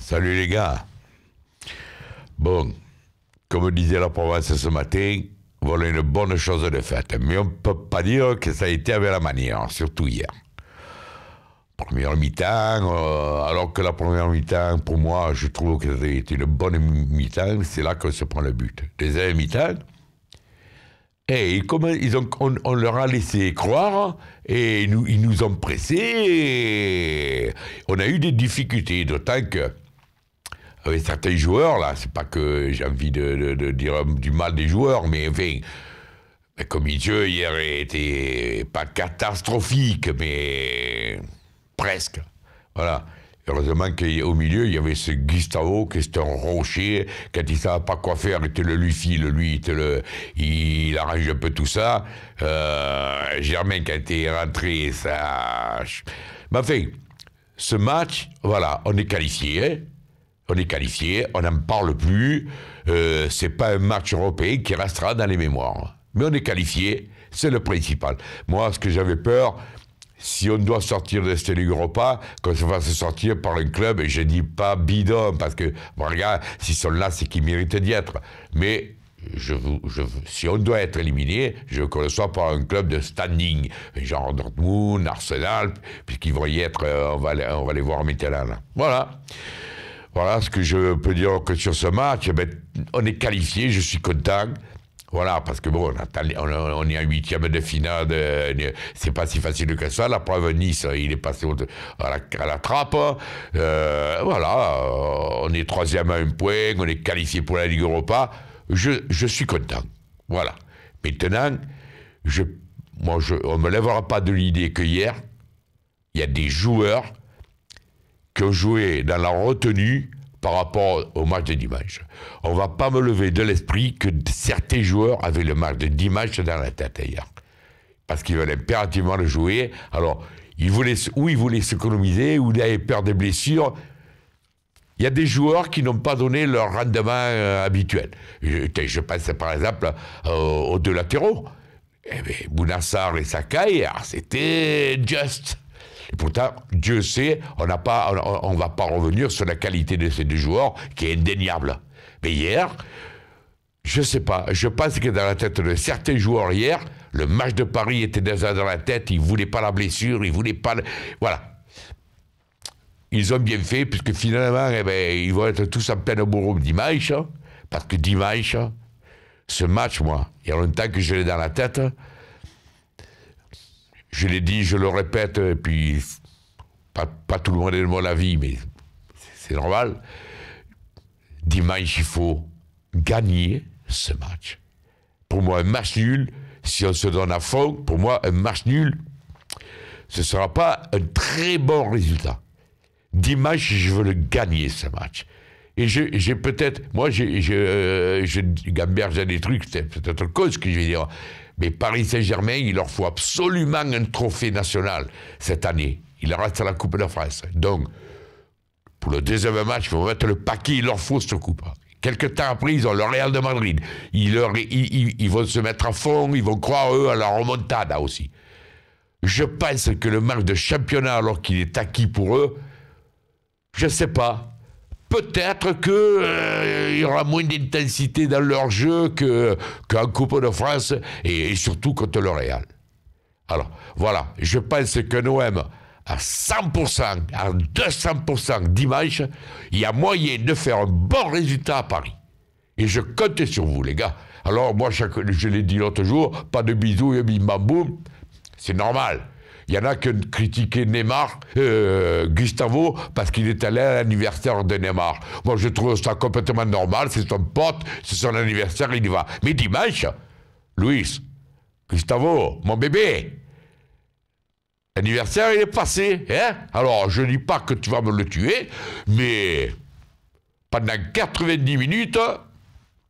Salut les gars. Bon, comme disait la province ce matin, voilà une bonne chose de faite. Mais on ne peut pas dire que ça a été avec la manière, surtout hier. Première mi-temps, alors que la première mi-temps, pour moi, je trouve que ça a été une bonne mi-temps, c'est là qu'on se prend le but. Deuxième mi-temps, et comme on leur a laissé croire, et ils nous ont pressés, et on a eu des difficultés, d'autant que avec certains joueurs, là, c'est pas que j'ai envie de dire du mal des joueurs, mais enfin, comme le jeu hier était pas catastrophique, mais presque. Voilà. Heureusement qu'au milieu, il y avait ce Gustavo, qui est un rocher. Quand il ne savait pas quoi faire, il te le lui file, lui, il arrange un peu tout ça. Germain, quand il est rentré, ça... Mais enfin, ce match, voilà, on est qualifié, hein. On est qualifié, on n'en parle plus. C'est pas un match européen qui restera dans les mémoires. Mais on est qualifié, c'est le principal. Moi, ce que j'avais peur, si on doit sortir de cette Ligue Europa, qu'on se fasse sortir par un club, et je dis pas bidon, parce que, bon, regarde, s'ils sont là, c'est qu'ils méritent d'y être. Mais si on doit être éliminé, je veux qu'on le soit par un club de standing, genre Dortmund, Arsenal, puisqu'ils vont y être, on va les voir maintenant là. Voilà ce que je peux dire que sur ce match. On est qualifié, je suis content. Voilà, parce que bon, on est en huitième de finale, c'est pas si facile que ça. La preuve, Nice, il est passé à la trappe. Voilà, on est troisième à un point, on est qualifié pour la Ligue Europa. Je suis content. Voilà. Maintenant, on ne me lèvera pas de l'idée que hier, il y a des joueurs qui ont joué dans la retenue par rapport au match de dimanche. On ne va pas me lever de l'esprit que certains joueurs avaient le match de dimanche dans la tête hier. Parce qu'ils veulent impérativement le jouer. Alors, ils voulaient s'économiser, ou ils avaient peur des blessures. Il y a des joueurs qui n'ont pas donné leur rendement habituel. Je pense par exemple aux deux latéraux. Bounassar et Sakai, c'était juste. Et pourtant, Dieu sait, on ne va pas revenir sur la qualité de ces deux joueurs, qui est indéniable. Mais hier, je ne sais pas, je pense que dans la tête de certains joueurs hier, le match de Paris était déjà dans la tête, ils ne voulaient pas la blessure, ils ne voulaient pas... Voilà. Ils ont bien fait, puisque finalement, ils vont être tous en pleine bourre dimanche, parce que dimanche, ce match, moi, il y a longtemps que je l'ai dans la tête. Je l'ai dit, je le répète, et puis pas tout le monde est de mon avis, mais c'est normal. Dimanche, il faut gagner ce match. Pour moi, un match nul, si on se donne à fond, pour moi, un match nul, ce ne sera pas un très bon résultat. Dimanche, je veux le gagner, ce match. Et j'ai peut-être... Moi, je gamberge des trucs, c'est peut-être cause ce que je vais dire. Mais Paris Saint-Germain, il leur faut absolument un trophée national cette année. Il leur reste à la Coupe de France. Donc, pour le deuxième match, il faut mettre le paquet, il leur faut cette coupe. Quelque temps après, ils ont le Real de Madrid. Ils vont se mettre à fond, ils vont croire, eux, à la remontada aussi. Je pense que le match de championnat, alors qu'il est acquis pour eux, je ne sais pas. Peut-être qu'il y aura moins d'intensité dans leur jeu qu'en Coupe de France et surtout contre le Real. Alors, voilà, je pense que l'OM, à 100%, à 200% dimanche, il y a moyen de faire un bon résultat à Paris. Et je compte sur vous, les gars. Alors, moi, je l'ai dit l'autre jour, pas de bisous et bim bam boum, c'est normal. Il y en a qui ont critiqué Neymar, Gustavo, parce qu'il est allé à l'anniversaire de Neymar. Moi, je trouve ça complètement normal. C'est son pote, c'est son anniversaire, il y va. Mais dimanche, Luis, Gustavo, mon bébé, l'anniversaire, il est passé. Hein? Alors, je ne dis pas que tu vas me le tuer, mais pendant 90 minutes,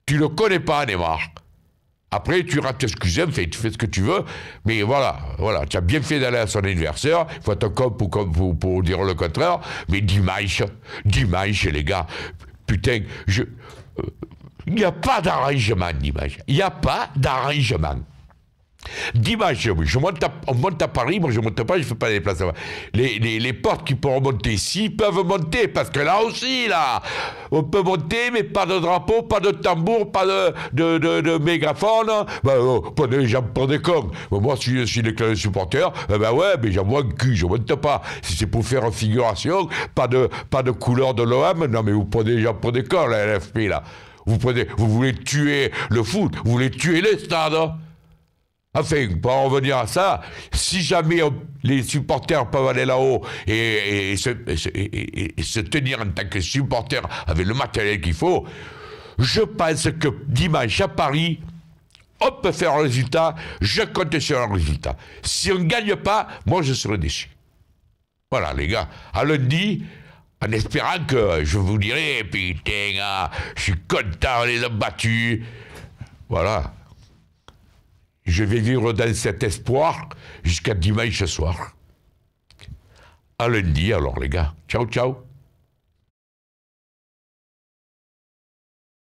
tu ne le connais pas, Neymar. Après, tu iras t'excuser, enfin, tu fais ce que tu veux, mais voilà, tu as bien fait d'aller à son anniversaire, il faut être con pour dire le contraire, mais dimanche, les gars, putain, il n'y a pas d'arrangement dimanche, il n'y a pas d'arrangement. Dimanche, oui, on monte à Paris, moi je monte pas, je fais pas les déplacements. Les portes qui peuvent monter ici peuvent monter, parce que là aussi, là, on peut monter, mais pas de drapeau, pas de tambour, pas de mégaphone, pas de gens pour des cons. Moi, si je suis déclaré supporter, ben ouais, mais j'envoie un cul, je monte pas. Si c'est pour faire figuration, pas de couleur de l'OM, non mais vous prenez les gens pour des cons, la LFP, là. Vous voulez tuer le foot, vous voulez tuer les stades, hein. Enfin, pour en revenir à ça, si jamais les supporters peuvent aller là-haut et se tenir en tant que supporters avec le matériel qu'il faut, je pense que dimanche à Paris, on peut faire un résultat, je compte sur un résultat. Si on ne gagne pas, moi je serai déçu. Voilà les gars, à lundi, en espérant que je vous dirai, putain, je suis content, on les a battus. Voilà. Je vais vivre dans cet espoir jusqu'à dimanche soir. À lundi alors les gars. Ciao, ciao.